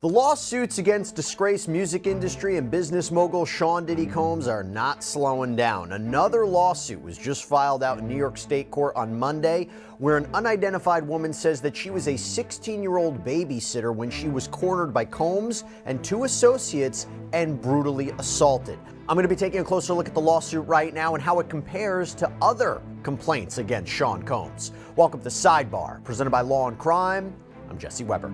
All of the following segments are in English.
The lawsuits against disgraced music industry and business mogul Sean Diddy Combs are not slowing down. Another lawsuit was just filed out in New York State Court on Monday, where an unidentified woman says that she was a 16-year-old babysitter when she was cornered by Combs and two associates and brutally assaulted. I'm going to be taking a closer look at the lawsuit right now and how it compares to other complaints against Sean Combs. Welcome to Sidebar, presented by Law&Crime. I'm Jesse Weber.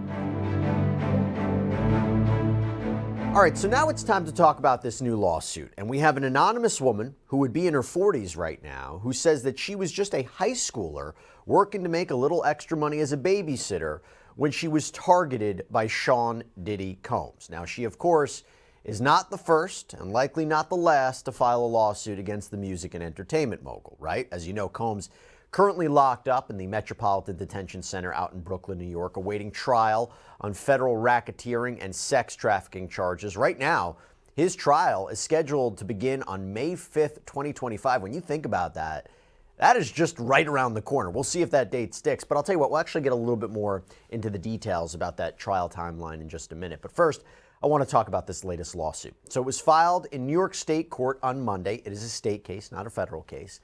All right, so now it's time to talk about this new lawsuit. And we have an anonymous woman who would be in her 40s right now who says that she was just a high schooler working to make a little extra money as a babysitter when she was targeted by Sean Diddy Combs. Now, she, of course, is not the first and likely not the last to file a lawsuit against the music and entertainment mogul, right? As you know, Combs currently locked up in the Metropolitan Detention Center out in Brooklyn, New York, awaiting trial on federal racketeering and sex trafficking charges. Right now, his trial is scheduled to begin on May 5th, 2025. When you think about that, that is just right around the corner. We'll see if that date sticks, but I'll tell you what, we'll actually get a little bit more into the details about that trial timeline in just a minute. But first, I want to talk about this latest lawsuit. So it was filed in New York State Court on Monday. It is a state case, not a federal case.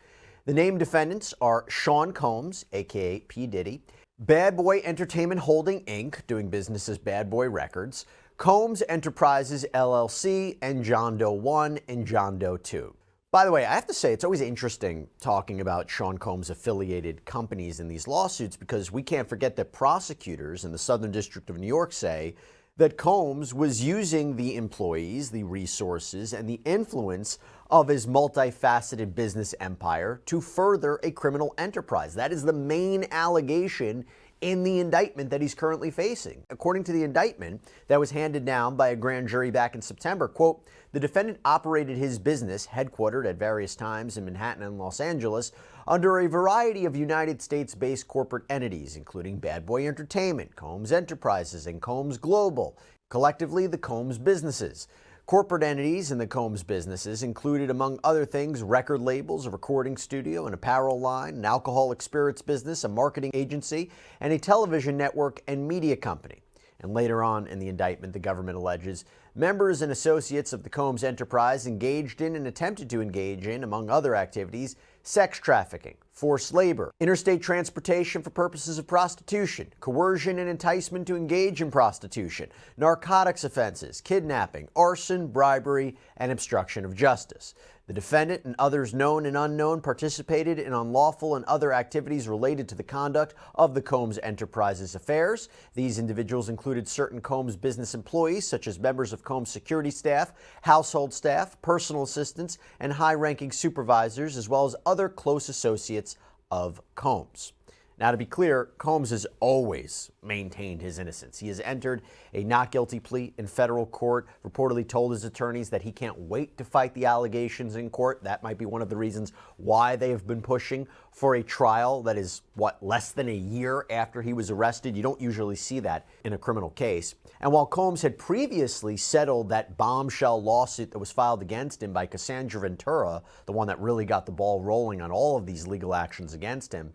The named defendants are Sean Combs, aka P. Diddy, Bad Boy Entertainment Holding, Inc., doing business as Bad Boy Records, Combs Enterprises, LLC, and John Doe 1 and John Doe 2. By the way, I have to say, it's always interesting talking about Sean Combs' affiliated companies in these lawsuits because we can't forget that prosecutors in the Southern District of New York say that Combs was using the employees, the resources, and the influence of his multifaceted business empire to further a criminal enterprise. That is the main allegation in the indictment that he's currently facing. According to the indictment that was handed down by a grand jury back in September, quote, the defendant operated his business, headquartered at various times in Manhattan and Los Angeles, under a variety of United States-based corporate entities, including Bad Boy Entertainment, Combs Enterprises, and Combs Global, collectively the Combs businesses. Corporate entities in the Combs businesses included, among other things, record labels, a recording studio, an apparel line, an alcoholic spirits business, a marketing agency, and a television network and media company. And later on in the indictment, the government alleges members and associates of the Combs enterprise engaged in and attempted to engage in, among other activities, sex trafficking, forced labor, interstate transportation for purposes of prostitution, coercion and enticement to engage in prostitution, narcotics offenses, kidnapping, arson, bribery, and obstruction of justice. The defendant and others known and unknown participated in unlawful and other activities related to the conduct of the Combs Enterprises affairs. These individuals included certain Combs business employees, such as members of Combs security staff, household staff, personal assistants, and high-ranking supervisors, as well as other close associates of Combs. Now, to be clear, Combs has always maintained his innocence. He has entered a not guilty plea in federal court, reportedly told his attorneys that he can't wait to fight the allegations in court. That might be one of the reasons why they have been pushing for a trial that is, less than a year after he was arrested. You don't usually see that in a criminal case. And while Combs had previously settled that bombshell lawsuit that was filed against him by Cassandra Ventura, the one that really got the ball rolling on all of these legal actions against him,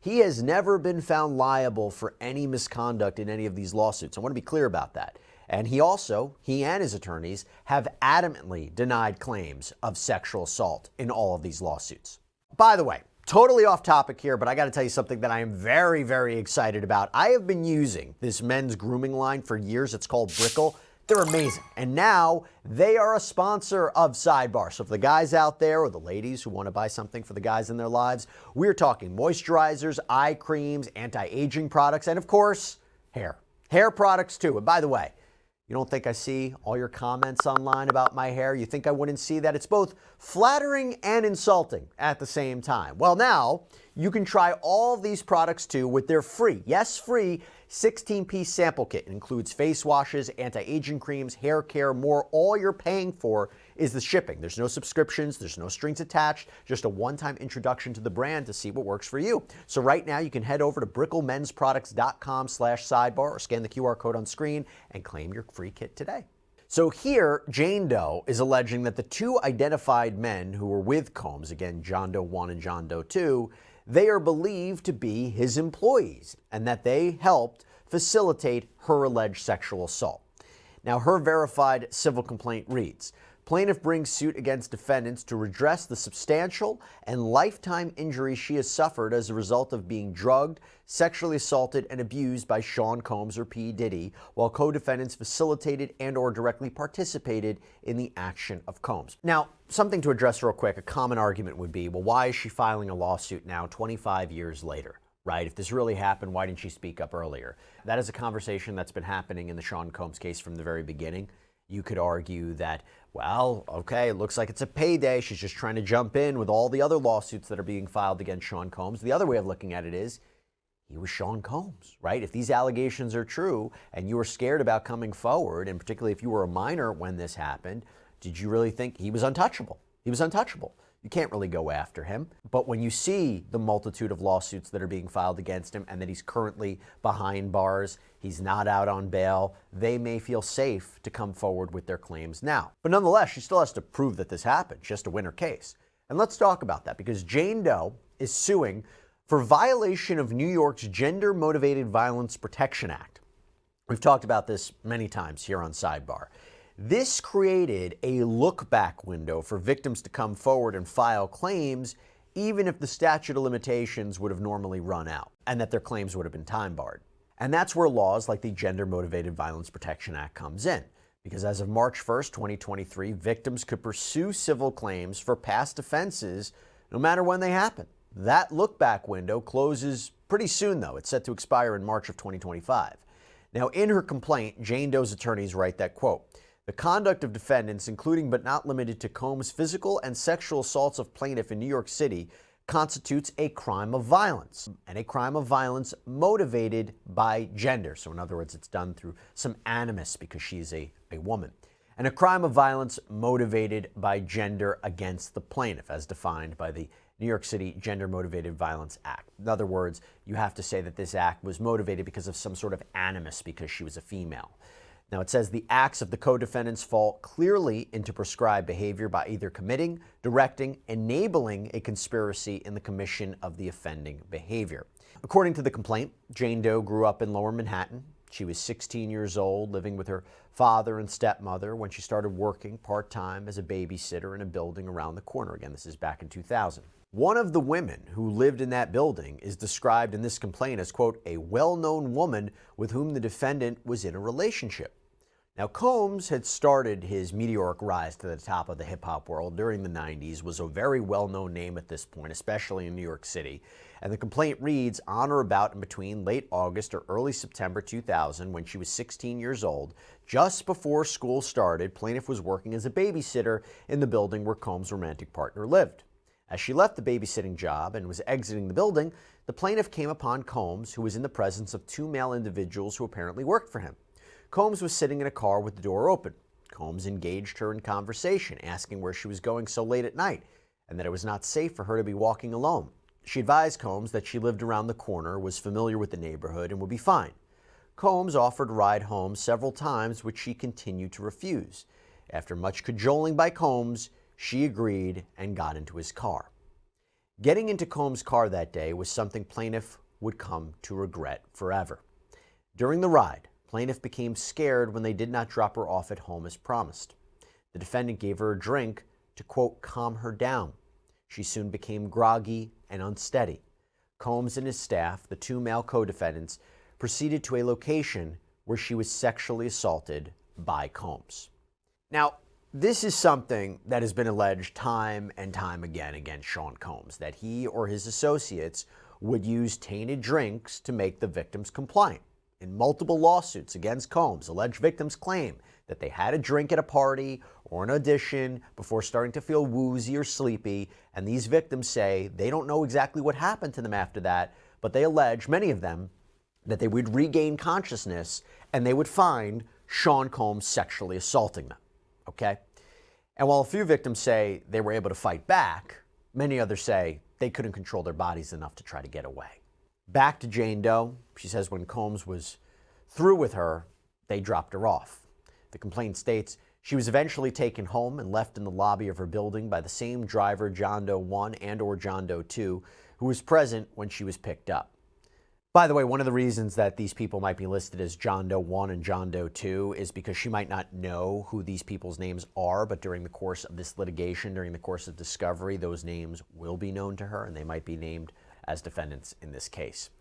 he has never been found liable for any misconduct in any of these lawsuits. I want to be clear about that. And he and his attorneys have adamantly denied claims of sexual assault in all of these lawsuits. By the way, totally off topic here, but I got to tell you something that I am very, very excited about. I have been using this men's grooming line for years. It's called Brickle. They're amazing. And now they are a sponsor of Sidebar. So for the guys out there or the ladies who want to buy something for the guys in their lives, we're talking moisturizers, eye creams, anti-aging products, and of course, hair. Hair products too. And by the way, you don't think I see all your comments online about my hair? You think I wouldn't see that? It's both flattering and insulting at the same time. Well, now you can try all these products too with their free, yes, free 16-piece sample kit. It includes face washes, anti-aging creams, hair care, more. All you're paying for is the shipping. There's no subscriptions, there's no strings attached, just a one-time introduction to the brand to see what works for you. So right now you can head over to bricklemensproducts.com/sidebar or scan the QR code on screen and claim your free kit today. So here, Jane Doe is alleging that the two identified men who were with Combs, again, John Doe 1 and John Doe 2, they are believed to be his employees and that they helped facilitate her alleged sexual assault. Now, her verified civil complaint reads, plaintiff brings suit against defendants to redress the substantial and lifetime injury she has suffered as a result of being drugged, sexually assaulted, and abused by Sean Combs or P. Diddy, while co-defendants facilitated and or directly participated in the action of Combs. Now, something to address real quick, a common argument would be, well, why is she filing a lawsuit now 25 years later? Right? If this really happened, why didn't she speak up earlier? That is a conversation that's been happening in the Sean Combs case from the very beginning. You could argue that, well, okay, it looks like it's a payday. She's just trying to jump in with all the other lawsuits that are being filed against Sean Combs. The other way of looking at it is, he was Sean Combs, right? If these allegations are true and you were scared about coming forward, and particularly if you were a minor when this happened, did you really think he was untouchable? He was untouchable. You can't really go after him. But when you see the multitude of lawsuits that are being filed against him and that he's currently behind bars, he's not out on bail, they may feel safe to come forward with their claims now. But nonetheless, she still has to prove that this happened just to win her case. And let's talk about that, because Jane Doe is suing for violation of New York's Gender-Motivated Violence Protection Act. We've talked about this many times here on Sidebar. This created a look-back window for victims to come forward and file claims, even if the statute of limitations would have normally run out and that their claims would have been time-barred. And that's where laws like the Gender-Motivated Violence Protection Act comes in, because as of March 1st, 2023, victims could pursue civil claims for past offenses no matter when they happen. That look-back window closes pretty soon, though. It's set to expire in March of 2025. Now, in her complaint, Jane Doe's attorneys write that, quote, the conduct of defendants, including but not limited to Combs' physical and sexual assaults of plaintiff in New York City, constitutes a crime of violence, and a crime of violence motivated by gender. So in other words, it's done through some animus because she's a woman. And a crime of violence motivated by gender against the plaintiff, as defined by the New York City Gender-Motivated Violence Act. In other words, you have to say that this act was motivated because of some sort of animus because she was a female. Now, it says the acts of the co-defendants fall clearly into prescribed behavior by either committing, directing, enabling a conspiracy in the commission of the offending behavior. According to the complaint, Jane Doe grew up in Lower Manhattan. She was 16 years old, living with her father and stepmother when she started working part-time as a babysitter in a building around the corner. Again, this is back in 2000. One of the women who lived in that building is described in this complaint as, quote, a well-known woman with whom the defendant was in a relationship. Now, Combs had started his meteoric rise to the top of the hip-hop world during the 90s, was a very well-known name at this point, especially in New York City. And the complaint reads, on or about in between late August or early September 2000, when she was 16 years old, just before school started, plaintiff was working as a babysitter in the building where Combs' romantic partner lived. As she left the babysitting job and was exiting the building, the plaintiff came upon Combs, who was in the presence of two male individuals who apparently worked for him. Combs was sitting in a car with the door open. Combs engaged her in conversation, asking where she was going so late at night and that it was not safe for her to be walking alone. She advised Combs that she lived around the corner, was familiar with the neighborhood, and would be fine. Combs offered a ride home several times, which she continued to refuse. After much cajoling by Combs, she agreed and got into his car. Getting into Combs' car that day was something plaintiff would come to regret forever. During the ride, plaintiff became scared when they did not drop her off at home as promised. The defendant gave her a drink to, quote, calm her down. She soon became groggy and unsteady. Combs and his staff, the two male co-defendants, proceeded to a location where she was sexually assaulted by Combs. Now, this is something that has been alleged time and time again against Sean Combs, that he or his associates would use tainted drinks to make the victims compliant. In multiple lawsuits against Combs, alleged victims claim that they had a drink at a party or an audition before starting to feel woozy or sleepy, and these victims say they don't know exactly what happened to them after that, but they allege, many of them, that they would regain consciousness and they would find Sean Combs sexually assaulting them. Okay? And while a few victims say they were able to fight back, many others say they couldn't control their bodies enough to try to get away. Back to Jane Doe, she says when Combs was through with her, they dropped her off. The complaint states she was eventually taken home and left in the lobby of her building by the same driver, John Doe 1 and or John Doe 2, who was present when she was picked up. By the way, one of the reasons that these people might be listed as John Doe 1 and John Doe 2 is because she might not know who these people's names are, but during the course of this litigation, during the course of discovery, those names will be known to her, and they might be named as defendants in this case.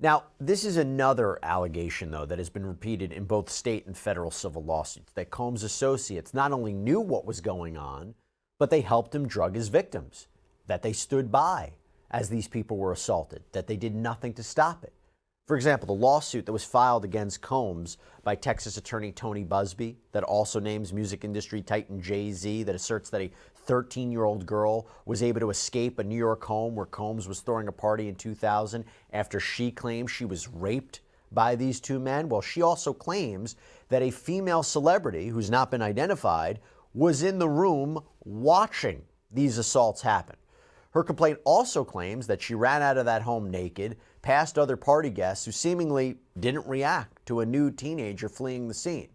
Now, this is another allegation, though, that has been repeated in both state and federal civil lawsuits, that Combs' associates not only knew what was going on, but they helped him drug his victims, that they stood by as these people were assaulted, that they did nothing to stop it. For example, the lawsuit that was filed against Combs by Texas attorney Tony Busby, that also names music industry titan Jay-Z, that asserts that a 13-year-old girl was able to escape a New York home where Combs was throwing a party in 2000 after she claimed she was raped by these two men. Well, she also claims that a female celebrity who's not been identified was in the room watching these assaults happen. Her complaint also claims that she ran out of that home naked, past other party guests who seemingly didn't react to a nude teenager fleeing the scene.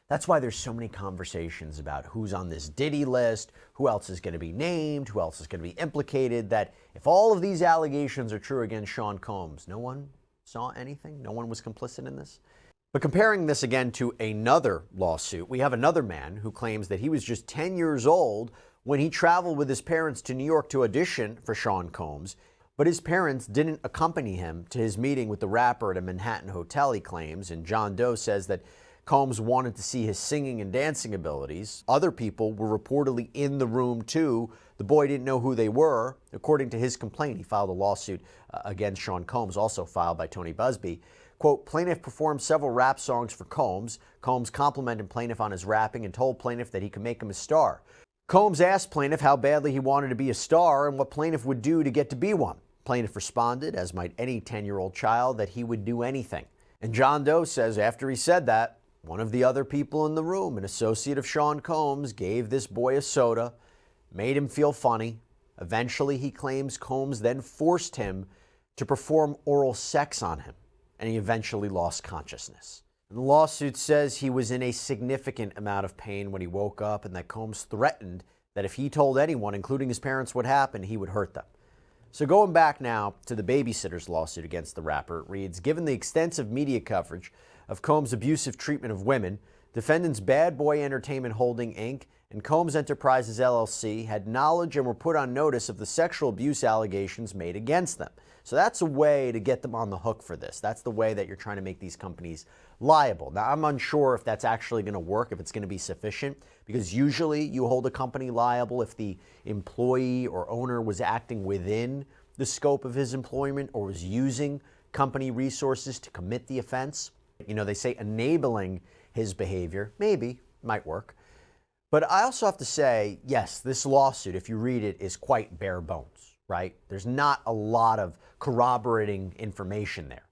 That's why there's so many conversations about who's on this Diddy list, who else is going to be named, who else is going to be implicated, that if all of these allegations are true against Sean Combs, no one saw anything? No one was complicit in this? But comparing this again to another lawsuit, we have another man who claims that he was just 10 years old when he traveled with his parents to New York to audition for Sean Combs, but his parents didn't accompany him to his meeting with the rapper at a Manhattan hotel, he claims, and John Doe says that Combs wanted to see his singing and dancing abilities. Other people were reportedly in the room too. The boy didn't know who they were. According to his complaint, he filed a lawsuit against Sean Combs, also filed by Tony Busby. Quote, plaintiff performed several rap songs for Combs. Combs complimented plaintiff on his rapping and told plaintiff that he could make him a star. Combs asked plaintiff how badly he wanted to be a star and what plaintiff would do to get to be one. Plaintiff responded, as might any 10-year-old child, that he would do anything. And John Doe says after he said that, one of the other people in the room, an associate of Sean Combs, gave this boy a soda, made him feel funny. Eventually, he claims Combs then forced him to perform oral sex on him, and he eventually lost consciousness. And the lawsuit says he was in a significant amount of pain when he woke up and that Combs threatened that if he told anyone, including his parents, what happened, he would hurt them. So going back now to the Babysitter's lawsuit against the rapper, it reads, given the extensive media coverage of Combs' abusive treatment of women, defendants Bad Boy Entertainment Holding, Inc. and Combs Enterprises, LLC had knowledge and were put on notice of the sexual abuse allegations made against them. So that's a way to get them on the hook for this. That's the way that you're trying to make these companies liable. Now, I'm unsure if that's actually going to work, if it's going to be sufficient, because usually you hold a company liable if the employee or owner was acting within the scope of his employment or was using company resources to commit the offense. You know, they say enabling his behavior, maybe, might work. But I also have to say, yes, this lawsuit, if you read it, is quite bare bones, right? There's not a lot of corroborating information there.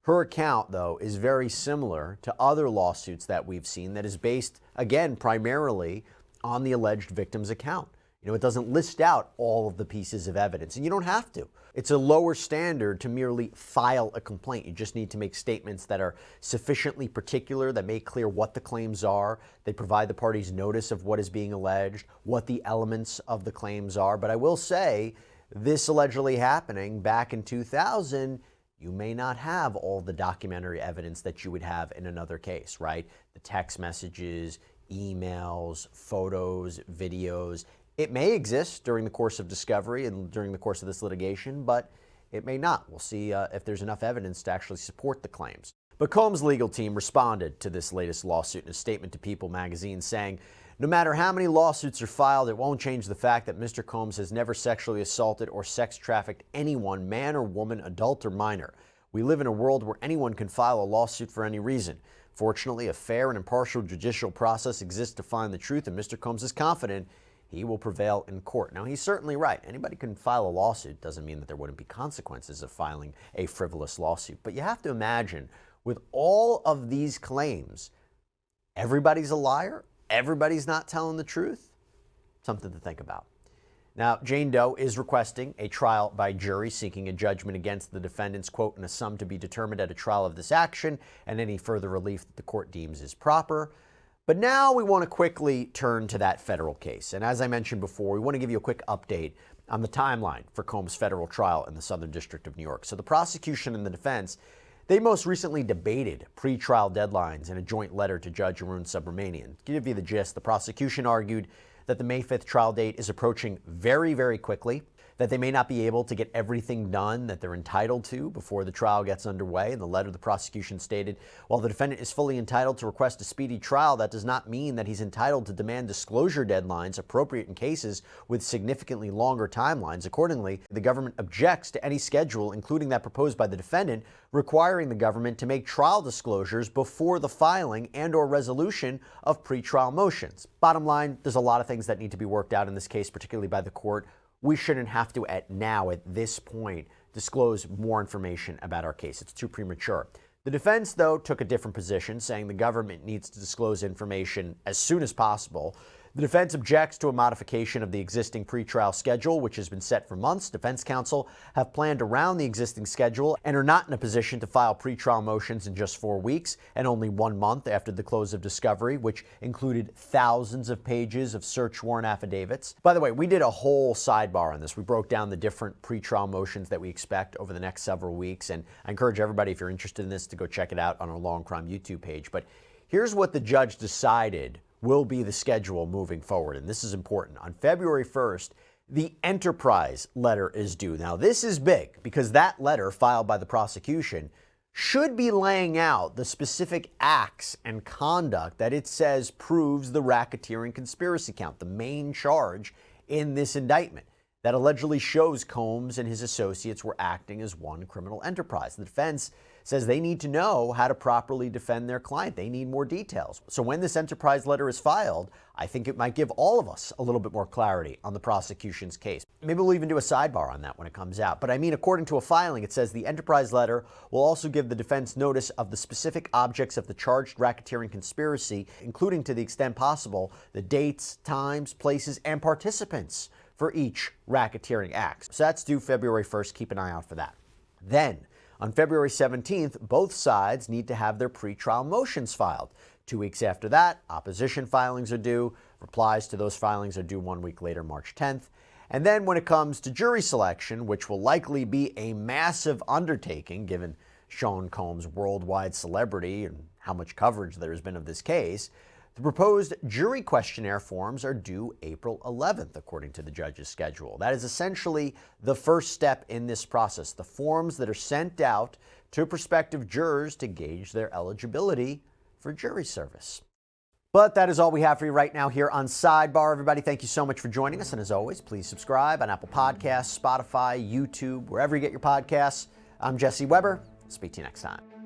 Her account, though, is very similar to other lawsuits that we've seen that is based, again, primarily on the alleged victim's account. You know, it doesn't list out all of the pieces of evidence, and you don't have to. It's a lower standard to merely file a complaint. You just need to make statements that are sufficiently particular, that make clear what the claims are. They provide the parties notice of what is being alleged, what the elements of the claims are. But I will say, this allegedly happening back in 2000, you may not have all the documentary evidence that you would have in another case, right? The text messages, emails, photos, videos. It may exist during the course of discovery and during the course of this litigation, but it may not. We'll see if there's enough evidence to actually support the claims. But Combs' legal team responded to this latest lawsuit in a statement to People magazine saying, no matter how many lawsuits are filed, it won't change the fact that Mr. Combs has never sexually assaulted or sex trafficked anyone, man or woman, adult or minor. We live in a world where anyone can file a lawsuit for any reason. Fortunately, a fair and impartial judicial process exists to find the truth, and Mr. Combs is confident he will prevail in court. Now, he's certainly right. Anybody can file a lawsuit. Doesn't mean that there wouldn't be consequences of filing a frivolous lawsuit. But you have to imagine, with all of these claims, everybody's a liar? Everybody's not telling the truth? Something to think about. Now, Jane Doe is requesting a trial by jury, seeking a judgment against the defendants, quote, in a sum to be determined at a trial of this action and any further relief that the court deems is proper. But now we want to quickly turn to that federal case. And as I mentioned before, we want to give you a quick update on the timeline for Combs' federal trial in the Southern District of New York. So the prosecution and the defense, They most recently debated pre-trial deadlines in a joint letter to Judge Arun Subramanian. To give you the gist, the prosecution argued that the May 5th trial date is approaching very, very quickly, that they may not be able to get everything done that they're entitled to before the trial gets underway. In the letter, the prosecution stated, while the defendant is fully entitled to request a speedy trial, that does not mean that he's entitled to demand disclosure deadlines appropriate in cases with significantly longer timelines. Accordingly, the government objects to any schedule, including that proposed by the defendant, requiring the government to make trial disclosures before the filing and/or resolution of pretrial motions. Bottom line, there's a lot of things that need to be worked out in this case, particularly by the court. We shouldn't have to, at this point, disclose more information about our case. It's too premature. The defense, though, took a different position, saying the government needs to disclose information as soon as possible. The defense objects to a modification of the existing pretrial schedule, which has been set for months. Defense counsel have planned around the existing schedule and are not in a position to file pretrial motions in just 4 weeks and only 1 month after the close of discovery, which included thousands of pages of search warrant affidavits. By the way, we did a whole sidebar on this. We broke down the different pretrial motions that we expect over the next several weeks, and I encourage everybody, if you're interested in this, to go check it out on our Law&Crime YouTube page. But here's what the judge decided will be the schedule moving forward, and this is important. On February 1st, the enterprise letter is due. Now, this is big because that letter filed by the prosecution should be laying out the specific acts and conduct that it says proves the racketeering conspiracy count, the main charge in this indictment that allegedly shows Combs and his associates were acting as one criminal enterprise. The defense says they need to know how to properly defend their client. They need more details. So when this enterprise letter is filed, I think it might give all of us a little bit more clarity on the prosecution's case. Maybe we'll even do a sidebar on that when it comes out. But I mean, according to a filing, it says the enterprise letter will also give the defense notice of the specific objects of the charged racketeering conspiracy, including, to the extent possible, the dates, times, places, and participants for each racketeering act. So that's due February 1st. Keep an eye out for that. Then, on February 17th, both sides need to have their pretrial motions filed. 2 weeks after that, opposition filings are due. Replies to those filings are due 1 week later, March 10th. And then when it comes to jury selection, which will likely be a massive undertaking given Sean Combs' worldwide celebrity and how much coverage there has been of this case, the proposed jury questionnaire forms are due April 11th, according to the judge's schedule. That is essentially the first step in this process, the forms that are sent out to prospective jurors to gauge their eligibility for jury service. But that is all we have for you right now here on Sidebar. Everybody, thank you so much for joining us. And as always, please subscribe on Apple Podcasts, Spotify, YouTube, wherever you get your podcasts. I'm Jesse Weber. Speak to you next time.